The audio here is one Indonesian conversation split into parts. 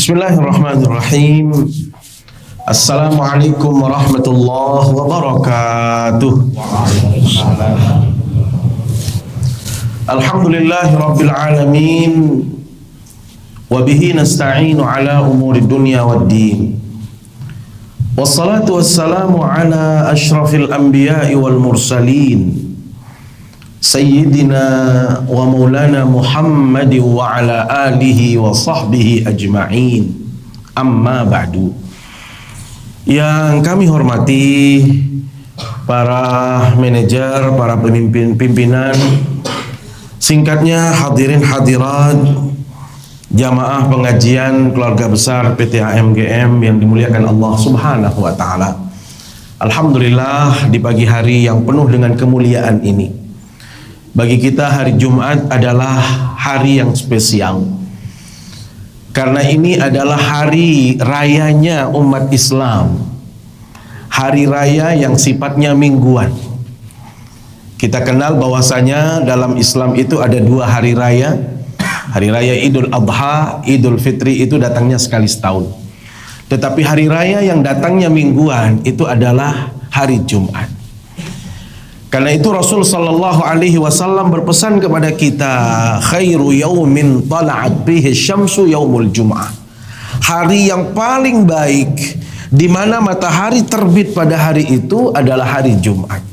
Bismillahirrahmanirrahim. Assalamualaikum warahmatullahi wabarakatuh. Alhamdulillahi rabbil alamin. Wabihi nasta'inu ala umuri dunya waddin. Wassalatu wassalamu ala ashrafil anbiya'i wal mursalin, Sayyidina wa maulana Muhammad wa ala alihi wa sahbihi ajma'in. Amma ba'du. Yang kami hormati para manajer, para pimpinan, singkatnya hadirin hadirat jamaah pengajian keluarga besar PT AMGM yang dimuliakan Allah Subhanahu wa taala. Alhamdulillah, di pagi hari yang penuh dengan kemuliaan ini, bagi kita hari Jumat adalah hari yang spesial, karena ini adalah hari rayanya umat Islam, hari raya yang sifatnya mingguan. Kita kenal bahwasanya dalam Islam itu ada dua hari raya. Hari raya Idul Adha, Idul Fitri itu datangnya sekali setahun. Tetapi hari raya yang datangnya mingguan itu adalah hari Jumat. Karena itu Rasul sallallahu alaihi wasallam berpesan kepada kita, khairu yaumin tala'at bihi syamsu yaumul jum'ah. Hari yang paling baik di mana matahari terbit pada hari itu adalah hari Jumat.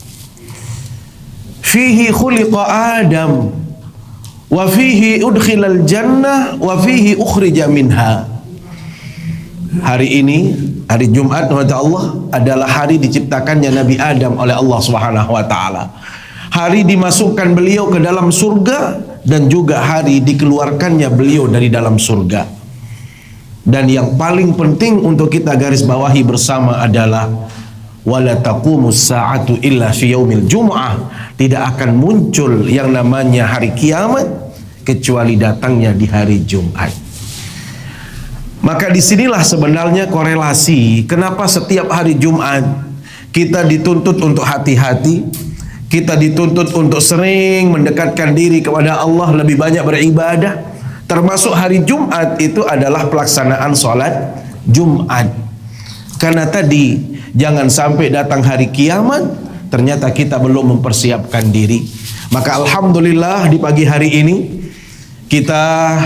Fihi khuliqa Adam wa fihi udkhilal jannah wa fihi ukhrija minha. Hari ini, hari Jumat, kata Allah, adalah hari diciptakannya Nabi Adam oleh Allah Subhanahu wa taala. Hari dimasukkan beliau ke dalam surga dan juga hari dikeluarkannya beliau dari dalam surga. Dan yang paling penting untuk kita garis bawahi bersama adalah wala taqumus sa'atu illa fi yaumil jum'ah. Tidak akan muncul yang namanya hari kiamat kecuali datangnya di hari Jumat. Maka disinilah sebenarnya korelasi kenapa setiap hari Jumat kita dituntut untuk hati-hati, kita dituntut untuk sering mendekatkan diri kepada Allah, lebih banyak beribadah. Termasuk hari Jumat itu adalah pelaksanaan sholat Jumat. Karena tadi jangan sampai datang hari kiamat ternyata kita belum mempersiapkan diri. Maka alhamdulillah di pagi hari ini kita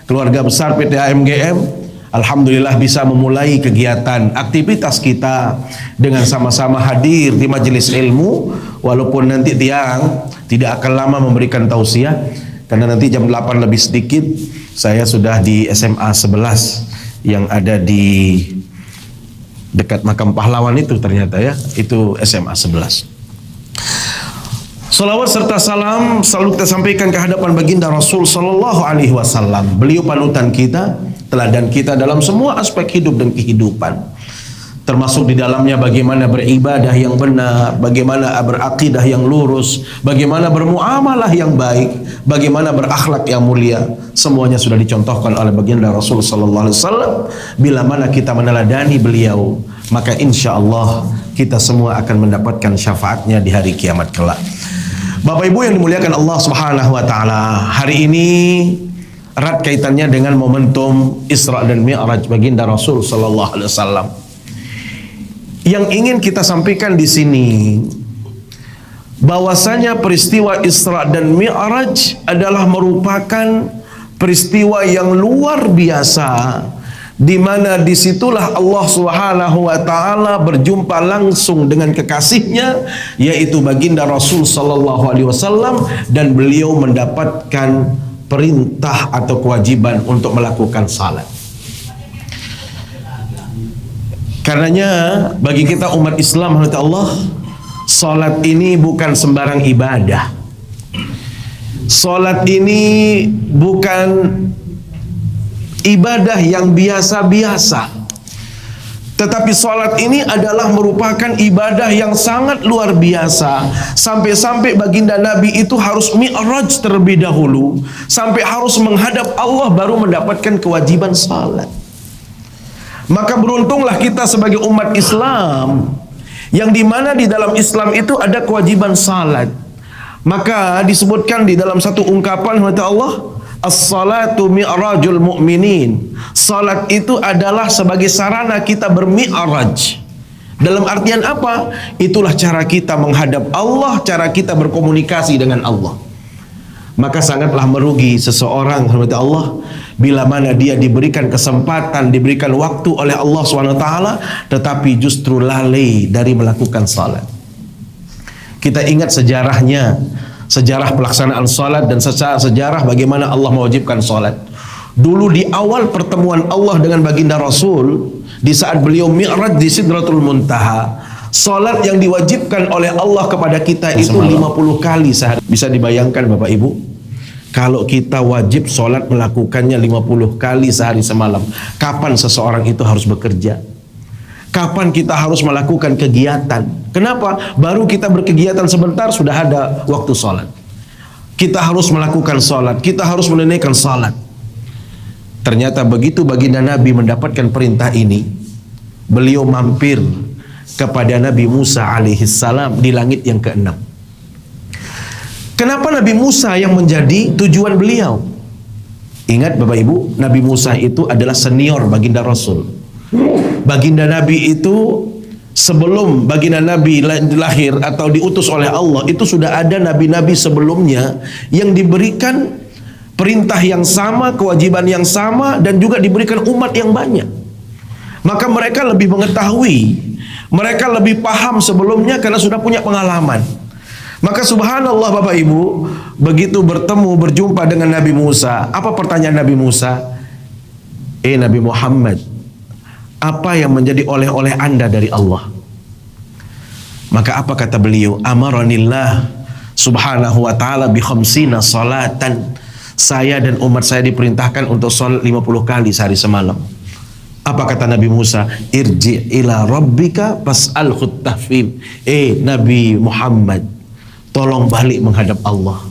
keluarga besar PT AMGM alhamdulillah bisa memulai kegiatan aktivitas kita dengan sama-sama hadir di majelis ilmu, walaupun nanti tiang tidak akan lama memberikan tausiah karena nanti jam 8 lebih sedikit saya sudah di SMA 11 yang ada di dekat makam pahlawan itu, ternyata ya itu SMA 11. Salawat serta salam selalu kita sampaikan ke hadapan baginda Rasul sallallahu alaihi wasallam. Beliau panutan kita, teladan kita dalam semua aspek hidup dan kehidupan. Termasuk di dalamnya bagaimana beribadah yang benar, bagaimana berakidah yang lurus, bagaimana bermuamalah yang baik, bagaimana berakhlak yang mulia. Semuanya sudah dicontohkan oleh baginda Rasul sallallahu alaihi wasallam. Bila mana kita meneladani beliau, maka insya Allah kita semua akan mendapatkan syafaatnya di hari kiamat kelak. Bapak Ibu yang dimuliakan Allah Subhanahu wa taala, hari ini erat kaitannya dengan momentum Isra dan Mi'raj baginda Rasul sallallahu alaihi wasallam. Yang ingin kita sampaikan di sini bahwasanya peristiwa Isra dan Mi'raj adalah merupakan peristiwa yang luar biasa, di mana disitulah Allah Subhanahu wa taala berjumpa langsung dengan kekasihnya yaitu baginda Rasul sallallahu alaihi wasallam, dan beliau mendapatkan perintah atau kewajiban untuk melakukan salat. Karenanya bagi kita umat Islam, Allah, salat ini bukan sembarang ibadah. Salat ini bukan ibadah yang biasa-biasa, tetapi salat ini adalah merupakan ibadah yang sangat luar biasa. Sampai-sampai baginda Nabi itu harus mi'raj terlebih dahulu, sampai harus menghadap Allah baru mendapatkan kewajiban salat. Maka beruntunglah kita sebagai umat Islam, yang dimana di dalam Islam itu ada kewajiban salat. Maka disebutkan di dalam satu ungkapan kata Allah, As-salatu mi'rajul mu'minin. Salat itu adalah sebagai sarana kita bermi'raj. Dalam artian apa? Itulah cara kita menghadap Allah, cara kita berkomunikasi dengan Allah. Maka sangatlah merugi seseorang, hormati Allah, bila mana dia diberikan kesempatan, diberikan waktu oleh Allah SWT, tetapi justru lalai dari melakukan salat. Kita ingat sejarahnya, sejarah pelaksanaan salat dan sejarah bagaimana Allah mewajibkan salat. Dulu di awal pertemuan Allah dengan baginda Rasul, di saat beliau mi'raj di Sidratul Muntaha, salat yang diwajibkan oleh Allah kepada kita itu 50 kali sehari. Bisa dibayangkan Bapak Ibu, kalau kita wajib salat melakukannya 50 kali sehari semalam, kapan seseorang itu harus bekerja? Kapan kita harus melakukan kegiatan? Kenapa? Baru kita berkegiatan sebentar sudah ada waktu salat. Kita harus melakukan salat, kita harus menunaikan salat. Ternyata begitu baginda Nabi mendapatkan perintah ini, beliau mampir kepada Nabi Musa alaihissalam di langit yang ke-6. Kenapa Nabi Musa yang menjadi tujuan beliau? Ingat Bapak Ibu, Nabi Musa itu adalah senior baginda Rasul. Baginda Nabi itu sebelum baginda Nabi lahir atau diutus oleh Allah, itu sudah ada nabi-nabi sebelumnya yang diberikan perintah yang sama, kewajiban yang sama, dan juga diberikan umat yang banyak. Maka mereka lebih mengetahui, mereka lebih paham sebelumnya karena sudah punya pengalaman. Maka subhanallah Bapak Ibu, begitu berjumpa dengan Nabi Musa, apa pertanyaan Nabi Musa? Nabi Muhammad, apa yang menjadi oleh-oleh Anda dari Allah? Maka apa kata beliau? Amaranillah subhanahu wa ta'ala bi khamsina salatan. Saya dan umat saya diperintahkan untuk salat 50 kali sehari semalam. Apa kata Nabi Musa? Irji ila rabbika fas'al khuttafim. Nabi Muhammad, tolong balik menghadap Allah.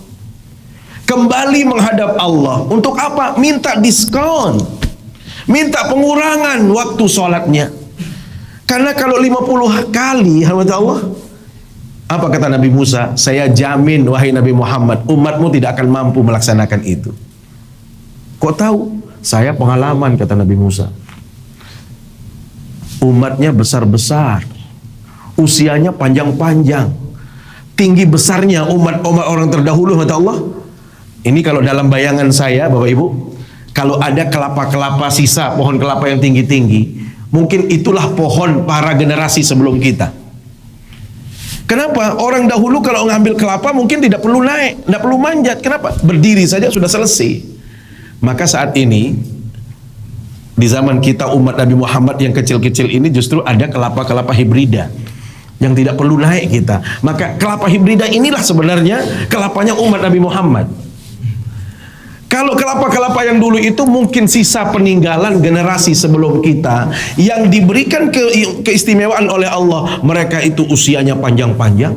Kembali menghadap Allah. Untuk apa? Minta diskon, minta pengurangan waktu sholatnya. Karena kalau 50 kali, Allah, apa kata Nabi Musa? Saya jamin wahai Nabi Muhammad, umatmu tidak akan mampu melaksanakan itu. Kok tahu? Saya pengalaman, kata Nabi Musa. Umatnya besar-besar, usianya panjang-panjang, tinggi besarnya umat orang terdahulu, kata Allah. Ini kalau dalam bayangan saya Bapak Ibu, kalau ada kelapa-kelapa sisa, pohon kelapa yang tinggi-tinggi, mungkin itulah pohon para generasi sebelum kita. Kenapa? Orang dahulu kalau ngambil kelapa mungkin tidak perlu naik, tidak perlu manjat. Kenapa? Berdiri saja sudah selesai. Maka saat ini, di zaman kita umat Nabi Muhammad yang kecil-kecil ini, justru ada kelapa-kelapa hibrida yang tidak perlu naik kita. Maka kelapa hibrida inilah sebenarnya kelapanya umat Nabi Muhammad. Kalau kelapa-kelapa yang dulu itu mungkin sisa peninggalan generasi sebelum kita yang diberikan keistimewaan oleh Allah. Mereka itu usianya panjang-panjang.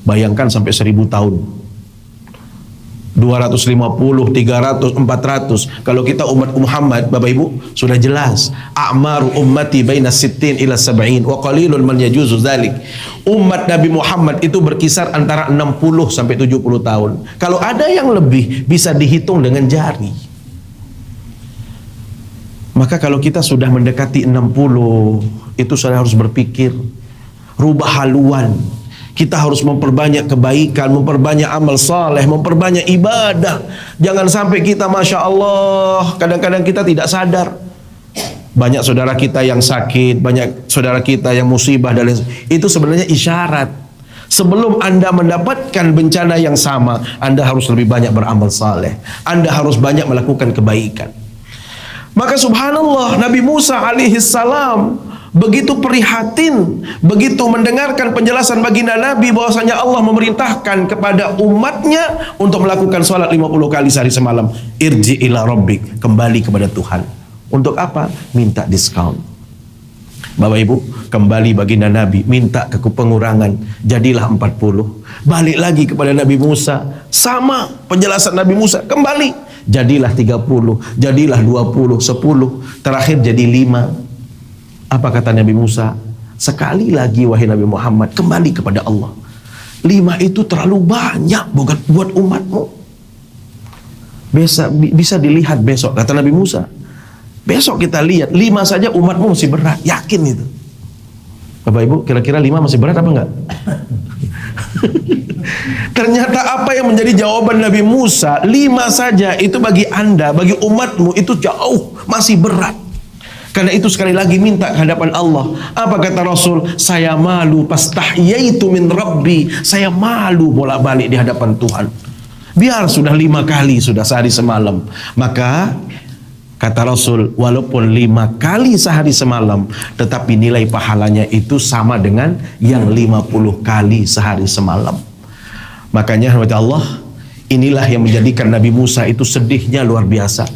Bayangkan sampai 1000 tahun. 250, 300, 400. Kalau kita umat Muhammad, Bapak Ibu, sudah jelas. A'maru ummati baina sittin ila sab'in wa qalilun man yajuzu dzalik. Umat Nabi Muhammad itu berkisar antara 60 sampai 70 tahun. Kalau ada yang lebih, bisa dihitung dengan jari. Maka kalau kita sudah mendekati 60, itu sudah harus berpikir, rubah haluan. Kita harus memperbanyak kebaikan, memperbanyak amal saleh, memperbanyak ibadah. Jangan sampai kita, Masya Allah, kadang-kadang kita tidak sadar. Banyak saudara kita yang sakit, banyak saudara kita yang musibah, dan itu sebenarnya isyarat. Sebelum Anda mendapatkan bencana yang sama, Anda harus lebih banyak beramal saleh. Anda harus banyak melakukan kebaikan. Maka subhanallah, Nabi Musa alaihissalam begitu prihatin, begitu mendengarkan penjelasan baginda Nabi bahwasanya Allah memerintahkan kepada umatnya untuk melakukan sholat 50 kali sehari semalam. Irji ila rabbik, kembali kepada Tuhan. Untuk apa? Minta diskon. Bapak Ibu, kembali baginda Nabi minta ke pengurangan, jadilah 40. Balik lagi kepada Nabi Musa, sama penjelasan Nabi Musa, kembali, jadilah 30, jadilah 20, 10, terakhir jadi 5. Apa kata Nabi Musa? Sekali lagi wahai Nabi Muhammad, kembali kepada Allah. 5 itu terlalu banyak buat umatmu. bisa dilihat besok, kata Nabi Musa. Besok kita lihat, 5 saja umatmu masih berat, yakin itu. Bapak Ibu, kira-kira 5 masih berat apa enggak? Ternyata apa yang menjadi jawaban Nabi Musa, 5 saja itu bagi Anda, bagi umatmu itu jauh, masih berat. Karena itu sekali lagi minta ke hadapan Allah. Apa kata Rasul? Saya malu pastahyaitu min Rabbi. Saya malu bolak-balik di hadapan Tuhan. Biar sudah 5 kali, sudah sehari semalam. Maka kata Rasul, walaupun 5 kali sehari semalam, tetapi nilai pahalanya itu sama dengan yang 50 kali sehari semalam. Makanya Allah, inilah yang menjadikan Nabi Musa itu sedihnya luar biasa.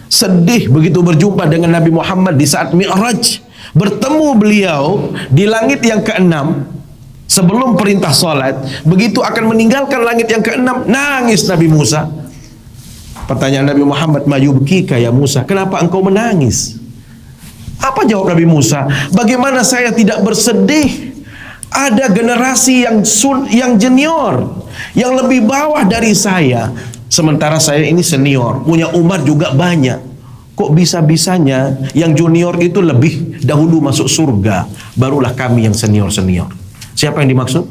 Sedih begitu berjumpa dengan Nabi Muhammad di saat Mi'raj. Bertemu beliau di langit yang ke-6 sebelum perintah salat. Begitu akan meninggalkan langit yang ke-6, nangis Nabi Musa. Pertanyaan Nabi Muhammad, mayubkika ya Musa, kenapa engkau menangis? Apa jawab Nabi Musa? Bagaimana saya tidak bersedih? Ada generasi yang junior, yang lebih bawah dari saya, sementara saya ini senior, punya umat juga banyak. Kok bisa-bisanya yang junior itu lebih dahulu masuk surga, barulah kami yang senior-senior. Siapa yang dimaksud?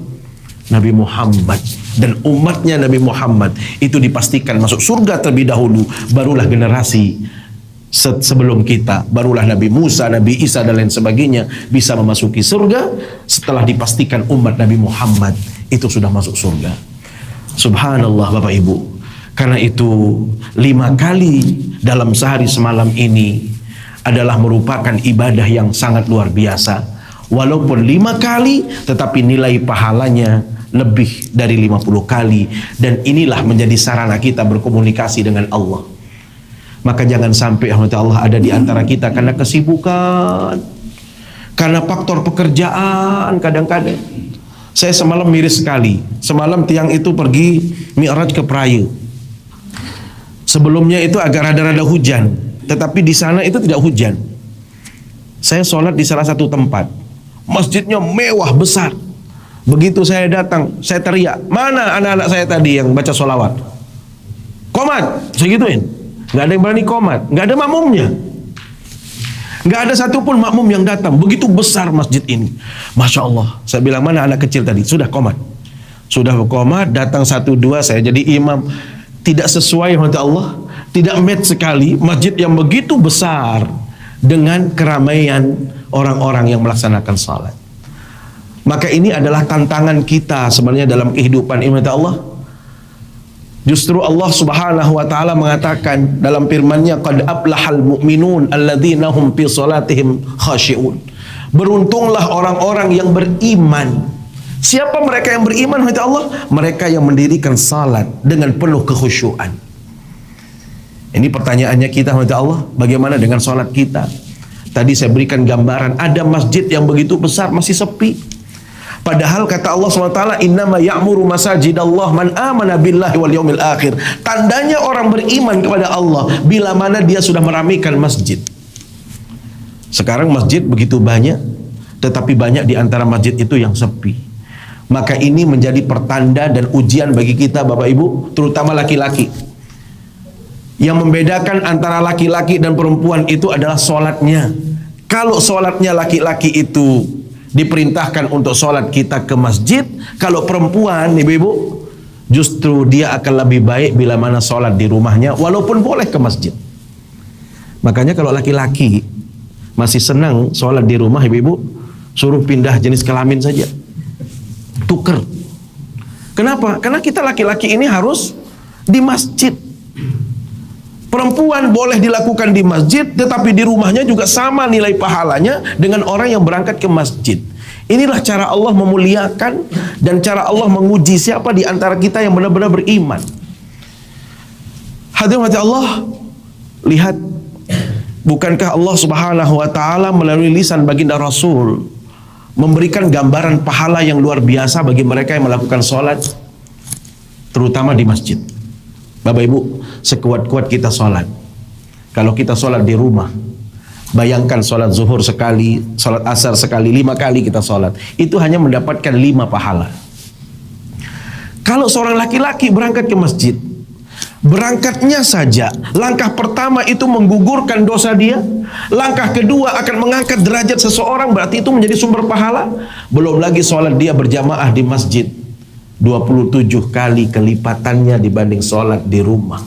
Nabi Muhammad. Dan umatnya Nabi Muhammad itu dipastikan masuk surga terlebih dahulu, barulah generasi sebelum kita, barulah Nabi Musa, Nabi Isa dan lain sebagainya bisa memasuki surga setelah dipastikan umat Nabi Muhammad itu sudah masuk surga. Subhanallah Bapak Ibu. Karena itu 5 kali dalam sehari semalam ini adalah merupakan ibadah yang sangat luar biasa. Walaupun 5 kali, tetapi nilai pahalanya lebih dari 50 kali. Dan inilah menjadi sarana kita berkomunikasi dengan Allah. Maka jangan sampai Allah ada di antara kita karena kesibukan, karena faktor pekerjaan kadang-kadang. Saya semalam miris sekali. Semalam tiang itu pergi Mi'raj ke Praia. Sebelumnya itu agak rada-rada hujan, tetapi di sana itu tidak hujan. Saya sholat di salah satu tempat. Masjidnya mewah besar. Begitu saya datang, saya teriak, mana anak-anak saya tadi yang baca sholawat? Komat, saya gituin. Nggak ada yang berani komat, nggak ada makmumnya, nggak ada satupun makmum yang datang. Begitu besar masjid ini, masya Allah. Saya bilang, mana anak kecil tadi? Sudah komat, sudah komat. Datang 1-2, saya jadi imam. Tidak sesuai dengan Allah, tidak match sekali. Masjid yang begitu besar dengan keramaian orang-orang yang melaksanakan salat. Maka ini adalah tantangan kita sebenarnya dalam kehidupan ini, Allah. Justru Allah Subhanahu wa taala mengatakan dalam firman-Nya, qad aflahal mu'minun alladzina hum fi salatihim khashi'un. Beruntunglah orang-orang yang beriman. Siapa mereka yang beriman, kata Allah? Mereka yang mendirikan salat dengan penuh kekhusyuan. Ini pertanyaannya kita, kata Allah, bagaimana dengan salat kita? Tadi saya berikan gambaran, ada masjid yang begitu besar masih sepi. Padahal kata Allah SWT, innama ya'muru masajidallah man amana billahi wal yaumil akhir. Tandanya orang beriman kepada Allah bila mana dia sudah meramaikan masjid. Sekarang masjid begitu banyak, tetapi banyak di antara masjid itu yang sepi. Maka ini menjadi pertanda dan ujian bagi kita Bapak Ibu, terutama laki-laki. Yang membedakan antara laki-laki dan perempuan itu adalah sholatnya. Kalau sholatnya laki-laki itu diperintahkan untuk sholat kita ke masjid, kalau perempuan, ibu-ibu, justru dia akan lebih baik bila mana sholat di rumahnya, walaupun boleh ke masjid. Makanya kalau laki-laki masih senang sholat di rumah, ibu-ibu, suruh pindah jenis kelamin saja, tuker. Kenapa? Karena kita laki-laki ini harus di masjid. Perempuan boleh dilakukan di masjid, tetapi di rumahnya juga sama nilai pahalanya dengan orang yang berangkat ke masjid. Inilah cara Allah memuliakan dan cara Allah menguji siapa di antara kita yang benar-benar beriman. Hadirin Allah, lihat, bukankah Allah Subhanahu wa taala melalui lisan baginda Rasul memberikan gambaran pahala yang luar biasa bagi mereka yang melakukan sholat, terutama di masjid. Bapak Ibu, sekuat-kuat kita sholat, kalau kita sholat di rumah, bayangkan sholat zuhur sekali, sholat asar sekali, 5 kali kita sholat, itu hanya mendapatkan 5 pahala. Kalau seorang laki-laki berangkat ke masjid, Berangkatnya saja, langkah pertama itu menggugurkan dosa dia. Langkah kedua akan mengangkat derajat seseorang, berarti itu menjadi sumber pahala. Belum lagi sholat dia berjamaah di masjid, 27 kali kelipatannya dibanding sholat di rumah.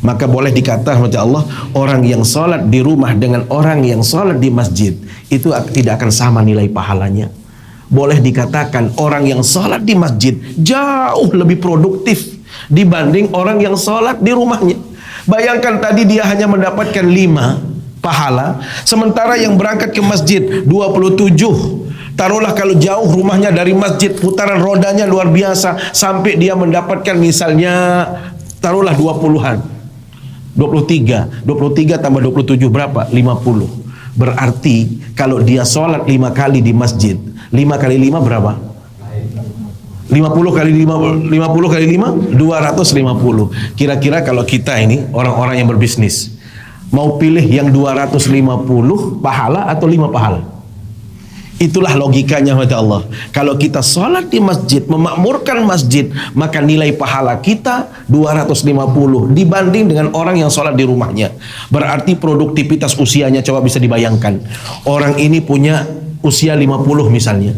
Maka boleh dikatakan oleh Allah, orang yang sholat di rumah dengan orang yang sholat di masjid itu tidak akan sama nilai pahalanya. Boleh dikatakan orang yang sholat di masjid jauh lebih produktif dibanding orang yang sholat di rumahnya. Bayangkan tadi dia hanya mendapatkan 5 pahala, sementara yang berangkat ke masjid 27. Taruhlah kalau jauh rumahnya dari masjid, putaran rodanya luar biasa, sampai dia mendapatkan misalnya taruhlah 20-an, 23 tambah 27 berapa? 50. Berarti kalau dia sholat 5 kali di masjid, 5 kali 5 berapa? 50 kali 5, 50 kali 5, 250. Kira-kira kalau kita ini orang-orang yang berbisnis, mau pilih yang 250 pahala atau 5 pahala? Itulah logikanya kata Allah. Kalau kita sholat di masjid, memakmurkan masjid, maka nilai pahala kita 250 dibanding dengan orang yang sholat di rumahnya. Berarti produktivitas usianya coba bisa dibayangkan. Orang ini punya usia 50 misalnya,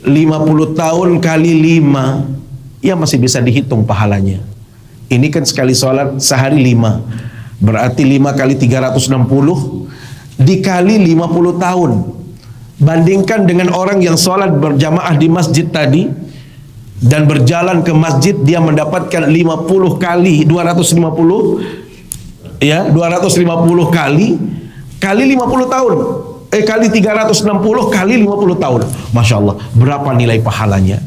50 tahun kali 5, ya masih bisa dihitung pahalanya. Ini kan sekali sholat sehari 5, berarti 5 kali 360 dikali 50 tahun. Bandingkan dengan orang yang sholat berjamaah di masjid tadi dan berjalan ke masjid, dia mendapatkan 50 kali 250, ya 250 kali 50 tahun, kali 360 kali 50 tahun. Masya Allah, berapa nilai pahalanya?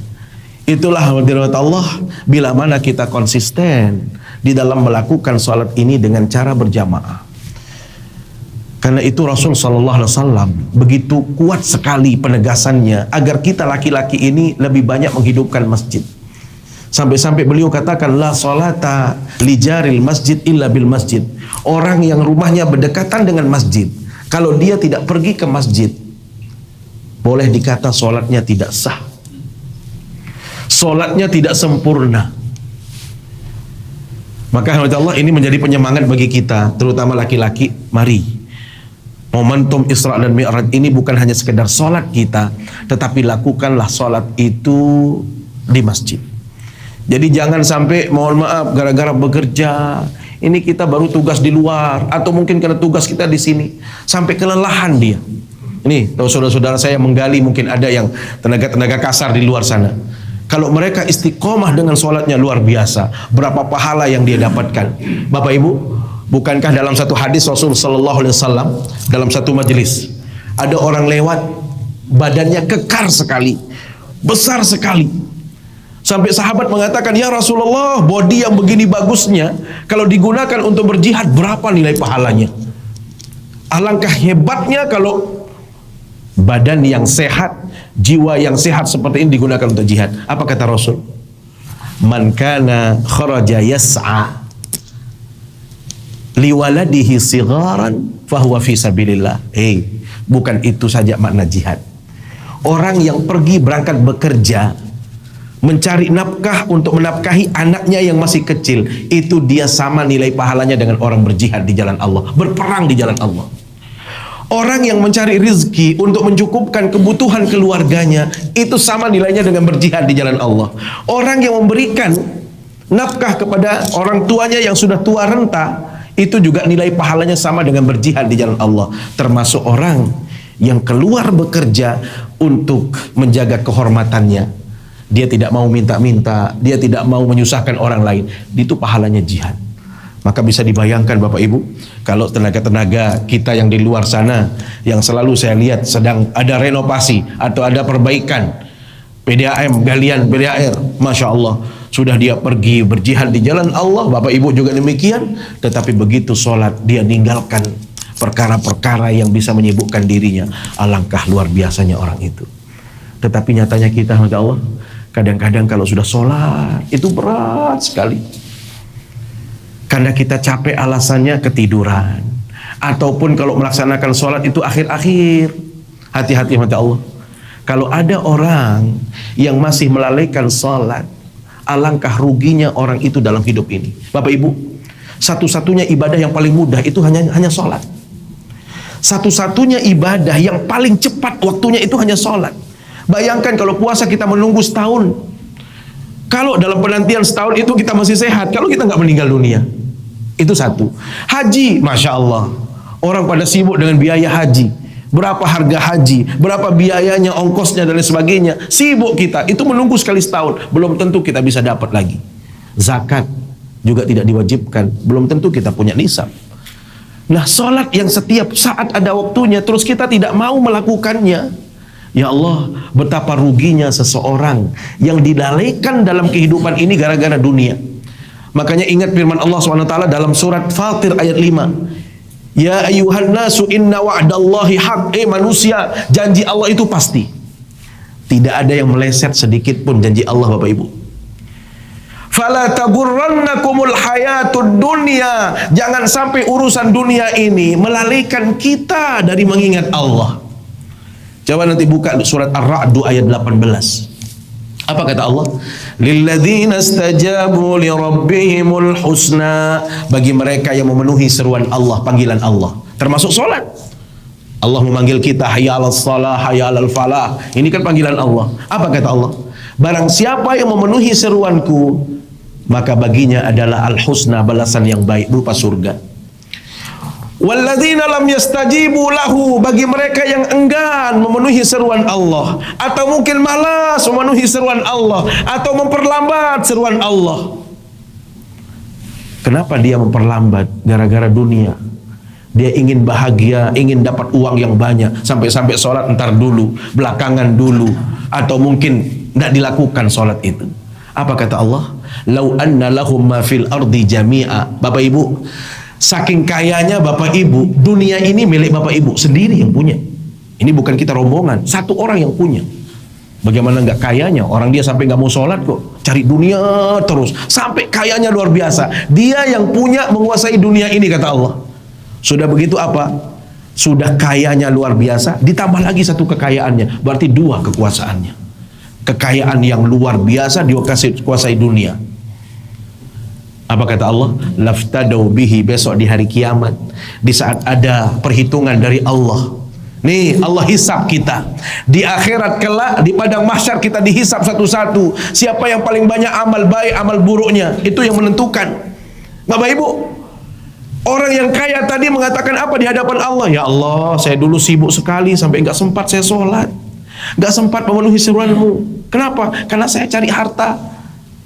Itulah hadirat Allah, bila mana kita konsisten di dalam melakukan sholat ini dengan cara berjamaah. Karena itu Rasul Sallallahu Alaihi Wasallam begitu kuat sekali penegasannya agar kita laki-laki ini lebih banyak menghidupkan masjid. Sampai-sampai beliau katakan, la sholata li jaril masjid illa bil masjid. Orang yang rumahnya berdekatan dengan masjid, kalau dia tidak pergi ke masjid, boleh dikata sholatnya tidak sah, sholatnya tidak sempurna. Maka Allah, ini menjadi penyemangat bagi kita, terutama laki-laki. Mari, momentum Isra dan Mi'raj ini bukan hanya sekedar sholat kita, tetapi lakukanlah sholat itu di masjid. Jadi jangan sampai, mohon maaf, gara-gara bekerja, ini kita baru tugas di luar, atau mungkin karena tugas kita di sini, sampai kelelahan dia. Ini, tahu saudara-saudara saya menggali, mungkin ada yang tenaga-tenaga kasar di luar sana. Kalau mereka istiqomah dengan sholatnya luar biasa, berapa pahala yang dia dapatkan. Bapak Ibu, bukankah dalam satu hadis Rasul Sallallahu Alaihi Wasallam, dalam satu majelis, ada orang lewat, badannya kekar sekali, besar sekali, sampai sahabat mengatakan, ya Rasulullah, bodi yang begini bagusnya, kalau digunakan untuk berjihad, berapa nilai pahalanya? Alangkah hebatnya kalau badan yang sehat, jiwa yang sehat seperti ini digunakan untuk jihad. Apa kata Rasul? Man kana kharaja yas'a liwaladihi sigharan fahuwa fi sabilillah. Bukan itu saja makna jihad. Orang yang pergi berangkat bekerja, mencari nafkah untuk menafkahi anaknya yang masih kecil, itu dia sama nilai pahalanya dengan orang berjihad di jalan Allah, berperang di jalan Allah. Orang yang mencari rizki untuk mencukupkan kebutuhan keluarganya, itu sama nilainya dengan berjihad di jalan Allah. Orang yang memberikan nafkah kepada orang tuanya yang sudah tua renta, itu juga nilai pahalanya sama dengan berjihad di jalan Allah. Termasuk orang yang keluar bekerja untuk menjaga kehormatannya, dia tidak mau minta-minta, dia tidak mau menyusahkan orang lain, itu pahalanya jihad. Maka bisa dibayangkan Bapak Ibu, kalau tenaga-tenaga kita yang di luar sana, yang selalu saya lihat sedang ada renovasi atau ada perbaikan, PDAM, galian PDAR, Masya Allah, sudah dia pergi berjihad di jalan Allah. Bapak Ibu juga demikian. Tetapi begitu sholat, dia ninggalkan perkara-perkara yang bisa menyibukkan dirinya. Alangkah luar biasanya orang itu. Tetapi nyatanya kita, Masya Allah, kadang-kadang kalau sudah sholat, itu berat sekali. Karena kita capek, alasannya ketiduran. Ataupun kalau melaksanakan sholat itu akhir-akhir. Hati-hati, Masya Allah. Kalau ada orang yang masih melalaikan sholat, alangkah ruginya orang itu dalam hidup ini. Bapak Ibu, satu-satunya ibadah yang paling mudah itu hanya sholat. Satu-satunya ibadah yang paling cepat waktunya itu hanya sholat. Bayangkan kalau puasa kita menunggu setahun. Kalau dalam penantian setahun itu kita masih sehat, kalau kita nggak meninggal dunia. Itu satu. Haji, Masya Allah, orang pada sibuk dengan biaya haji. Berapa harga haji, berapa biayanya, ongkosnya dan lain sebagainya. Sibuk kita, itu menunggu sekali setahun. Belum tentu kita bisa dapat lagi. Zakat juga tidak diwajibkan, belum tentu kita punya nisab. Nah, sholat yang setiap saat ada waktunya, terus kita tidak mau melakukannya. Ya Allah, betapa ruginya seseorang yang dilalaikan dalam kehidupan ini gara-gara dunia. Makanya ingat firman Allah SWT dalam surat Fatir ayat 5. Ya ayyuhan nasu inna wa'dallahi haq. Manusia, janji Allah itu pasti. Tidak ada yang meleset sedikit pun janji Allah, Bapak Ibu. Fala tagurrannakumul hayatud dunya. Jangan sampai urusan dunia ini melalaikan kita dari mengingat Allah. Coba nanti buka surat Ar-Ra'd ayat 18. Apa kata Allah? Lilladzina istajabu li rabbihimul husna. Bagi mereka yang memenuhi seruan Allah, panggilan Allah, termasuk sholat. Allah memanggil kita, hayya 'alas shalah, hayya 'alal falah. Ini kan panggilan Allah. Apa kata Allah? Barang siapa yang memenuhi seruanku, maka baginya adalah al-husna, balasan yang baik berupa surga. Walladzina lam yastajibu lahu. Bagi mereka yang enggan memenuhi seruan Allah, atau mungkin malas memenuhi seruan Allah, atau memperlambat seruan Allah. Kenapa dia memperlambat? Gara-gara dunia. Dia ingin bahagia, ingin dapat uang yang banyak, sampai-sampai sholat entar dulu, belakangan dulu, atau mungkin tidak dilakukan sholat itu. Apa kata Allah? Lau anna lahum ma fil ardi jami'a. Bapak Ibu, saking kayanya Bapak Ibu, dunia ini milik Bapak Ibu sendiri yang punya. Ini bukan kita rombongan, satu orang yang punya. Bagaimana nggak kayanya? Orang dia sampai nggak mau sholat kok, cari dunia terus, sampai kayanya luar biasa. Dia yang punya, menguasai dunia ini, kata Allah. Sudah begitu apa? Sudah kayanya luar biasa, ditambah lagi satu kekayaannya, berarti dua kekuasaannya. Kekayaan yang luar biasa, dia kuasai dunia. Apa kata Allah? Laftadau bihi, besok di hari kiamat, di saat ada perhitungan dari Allah. Nih, Allah hisab kita. Di akhirat kelak, di padang mahsyar kita dihisab satu-satu. Siapa yang paling banyak amal baik, amal buruknya, itu yang menentukan. Bapak Ibu, orang yang kaya tadi mengatakan apa di hadapan Allah? Ya Allah, saya dulu sibuk sekali sampai nggak sempat saya sholat, nggak sempat memenuhi seruanmu. Kenapa? Karena saya cari harta.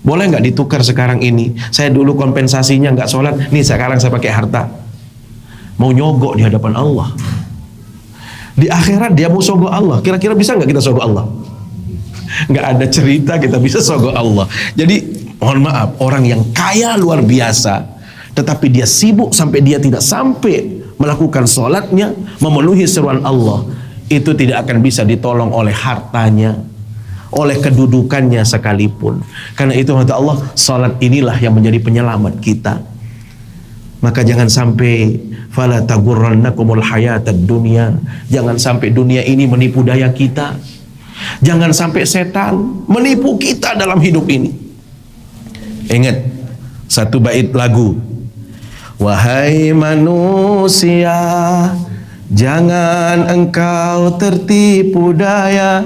Boleh nggak ditukar sekarang ini? Saya dulu kompensasinya nggak sholat, nih sekarang saya pakai harta. Mau nyogok di hadapan Allah. Di akhirat dia mau sogok Allah. Kira-kira bisa nggak kita sogok Allah? Nggak ada cerita kita bisa sogok Allah. Jadi mohon maaf, orang yang kaya luar biasa, tetapi dia sibuk sampai dia tidak sampai melakukan sholatnya, memenuhi seruan Allah, itu tidak akan bisa ditolong oleh hartanya, oleh kedudukannya sekalipun. Karena itu kata Allah, salat inilah yang menjadi penyelamat kita. Maka jangan sampai fala tagurrannakumul hayatad dunya. Jangan sampai dunia ini menipu daya kita. Jangan sampai setan menipu kita dalam hidup ini. Ingat satu bait lagu. Wahai manusia, jangan engkau tertipu daya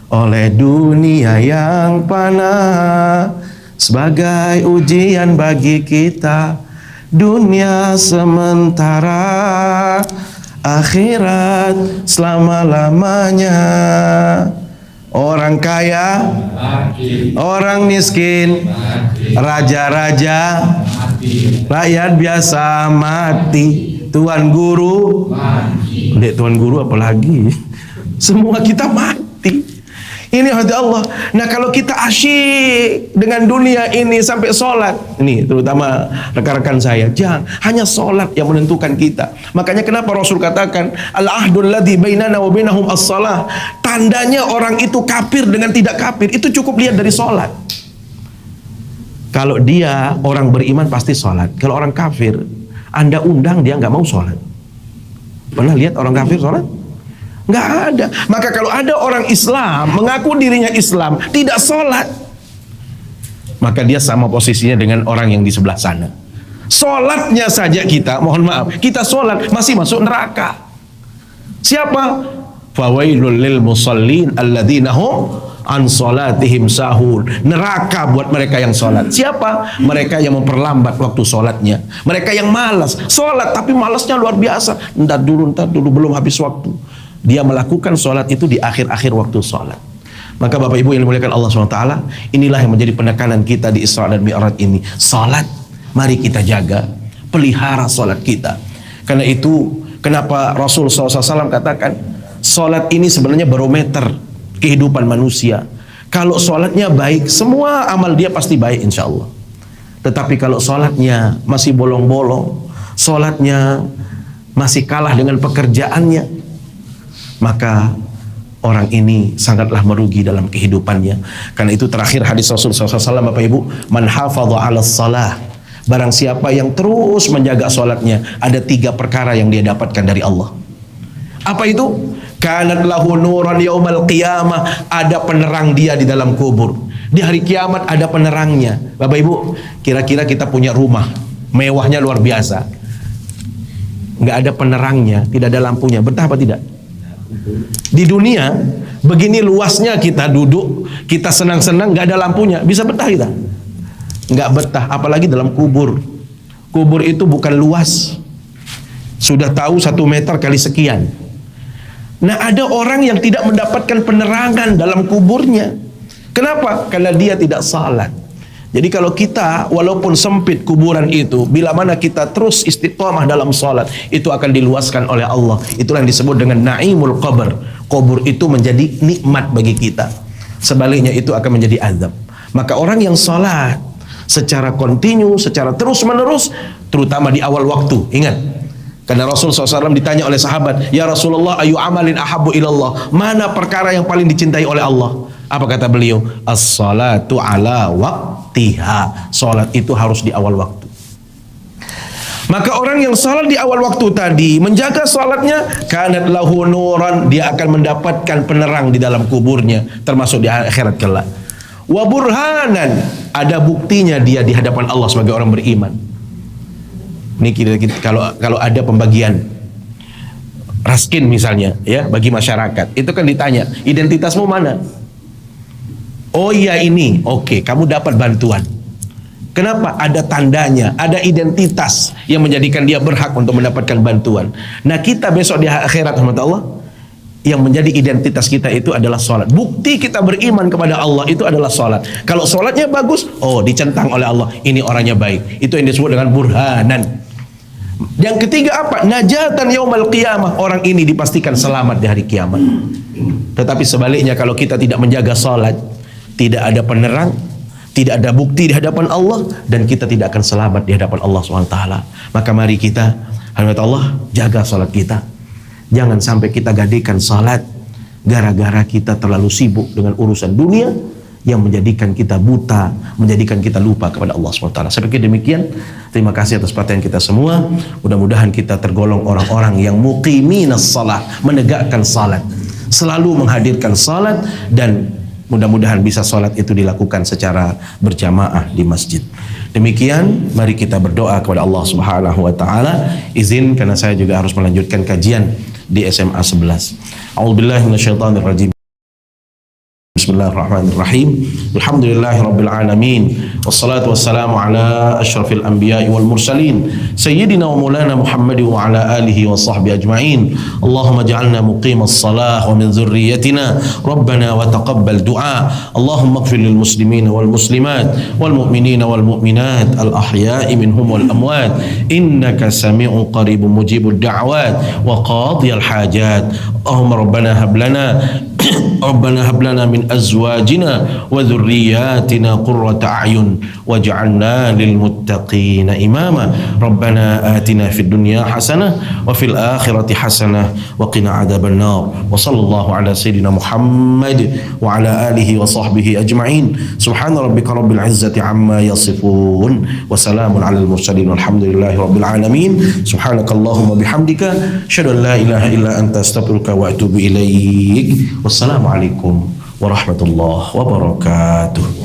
oleh dunia yang fana, sebagai ujian bagi kita. Dunia sementara, akhirat selama-lamanya. Orang kaya mati, orang miskin mati, raja-raja mati, rakyat biasa mati, tuan guru mati. Dek, tuan guru apalagi? Semua kita mati. Ini hati Allah. Nah, kalau kita asyik dengan dunia ini sampai sholat, ini terutama rekan-rekan saya, jangan hanya sholat yang menentukan kita. Makanya kenapa Rasul katakan al-ahdul ladzi bainana wa bainahum as-shalah. Tandanya orang itu kafir dengan tidak kafir itu cukup lihat dari sholat. Kalau dia orang beriman pasti sholat. Kalau orang kafir, Anda undang dia nggak mau sholat. Pernah lihat orang kafir sholat? Nggak ada. Maka kalau ada orang Islam mengaku dirinya Islam tidak sholat, maka dia sama posisinya dengan orang yang di sebelah sana. Sholatnya saja kita, mohon maaf, kita sholat masih masuk neraka. Siapa? Fawailul lil musallin alladzina hum an sholatihim sahun. Neraka buat mereka yang sholat. Siapa? Mereka yang memperlambat waktu sholatnya. Mereka yang malas sholat, tapi malasnya luar biasa. Ntar dulu, belum habis waktu. Dia melakukan sholat itu di akhir-akhir waktu sholat. Maka Bapak Ibu yang dimuliakan Allah SWT, inilah yang menjadi penekanan kita di Isra dan Mi'raj ini. Sholat, mari kita jaga, pelihara sholat kita. Karena itu, kenapa Rasul SAW katakan, sholat ini sebenarnya barometer kehidupan manusia. Kalau sholatnya baik, semua amal dia pasti baik insya Allah. Tetapi kalau sholatnya masih bolong-bolong, sholatnya masih kalah dengan pekerjaannya, maka orang ini sangatlah merugi dalam kehidupannya. Karena itu terakhir hadis Rasul SAW, Bapak Ibu, man hafadha ala salah, barang siapa yang terus menjaga sholatnya, ada 3 perkara yang dia dapatkan dari Allah. Apa itu? Kanat lahu nuran yaumal qiyamah, ada penerang dia di dalam kubur. Di hari kiamat ada penerangnya. Bapak Ibu, kira-kira kita punya rumah mewahnya luar biasa, nggak ada penerangnya, tidak ada lampunya, betah apa tidak? Di dunia begini luasnya kita duduk, kita senang-senang, nggak ada lampunya, bisa betah kita? Nggak betah. Apalagi dalam kubur. Kubur itu bukan luas, sudah tahu 1 meter kali sekian. Nah, ada orang yang tidak mendapatkan penerangan dalam kuburnya. Kenapa? Karena dia tidak salat. Jadi kalau kita walaupun sempit kuburan itu, bila mana kita terus istiqamah dalam salat, itu akan diluaskan oleh Allah. Itulah yang disebut dengan naimul qabr. Kubur itu menjadi nikmat bagi kita. Sebaliknya itu akan menjadi azab. Maka orang yang salat secara kontinu, secara terus menerus, terutama di awal waktu, ingat. Karena Rasul SAW ditanya oleh sahabat, ya Rasulullah, ayu amalin ahabbu ilallah, mana perkara yang paling dicintai oleh Allah? Apa kata beliau? As-salatu ala waqtiha. Salat itu harus di awal waktu. Maka orang yang salat di awal waktu tadi, menjaga salatnya, kanat lahu nuran, dia akan mendapatkan penerang di dalam kuburnya, termasuk di akhirat kelak. Wa burhanan, ada buktinya dia di hadapan Allah sebagai orang beriman. Ini kalau ada pembagian raskin misalnya, ya, bagi masyarakat, itu kan ditanya, identitasmu mana? Oh iya ini, oke, kamu dapat bantuan. Kenapa? Ada tandanya, ada identitas yang menjadikan dia berhak untuk mendapatkan bantuan. Nah, kita besok di akhirat, Allah, yang menjadi identitas kita itu adalah sholat. Bukti kita beriman kepada Allah itu adalah sholat. Kalau sholatnya bagus, oh dicentang oleh Allah, ini orangnya baik. Itu yang disebut dengan burhanan. Yang ketiga apa? Najatan yaumal qiyamah, orang ini dipastikan selamat di hari kiamat. Tetapi sebaliknya, kalau kita tidak menjaga sholat, tidak ada penerang, tidak ada bukti di hadapan Allah, dan kita tidak akan selamat di hadapan Allah SWT. Maka mari kita, Allah, jaga sholat kita. Jangan sampai kita gadaikan sholat gara-gara kita terlalu sibuk dengan urusan dunia yang menjadikan kita buta, menjadikan kita lupa kepada Allah SWT. Saya pikir demikian. Terima kasih atas perhatian kita semua. Mudah-mudahan kita tergolong orang-orang yang muqiminas salat, menegakkan salat, selalu menghadirkan salat, dan mudah-mudahan bisa salat itu dilakukan secara berjamaah di masjid. Demikian, mari kita berdoa kepada Allah Subhanahu wa taala. Izin karena saya juga harus melanjutkan kajian di SMA 11. A'udzubillahi minasyaitonirrajim. Bismillahirrahmanirrahim. Alhamdulillahirabbil alamin. Wassalatu wassalamu ala asyrafil anbiya'i wal mursalin sayyidina wa maulana Muhammad wa ala alihi wa sahbihi ajma'in. Allahumma ja'alna muqimas salah wa min dzurriyyatina rabbana wa taqabbal du'a. Allahumma ighfir lil muslimina wal muslimat wal mu'minina wal mu'minat al ahya'i minhum wal amwat innaka sami'un qaribun mujibud da'wat wa qadiyal hajat. Allahumma rabbana hab lana Rabbana hab lana min azwajina wa dhurriyyatina qurrata a'yun waj'alna lil muttaqina imama. Rabbana atina fid dunya hasanah wa fil akhirati hasanah wa qina adzaban nar. Wa sallallahu ala sayyidina Muhammad wa ala alihi wa sahbihi ajma'in. Subhana rabbika rabbil izzati amma yasifun wa salamun alal mursalin walhamdulillahi rabbil alamin. Subhanakallahumma bihamdika asyhadu an la ilaha illa anta astaghfiruka wa atubu ilaik. Wassalamualaikum warahmatullahi wabarakatuh.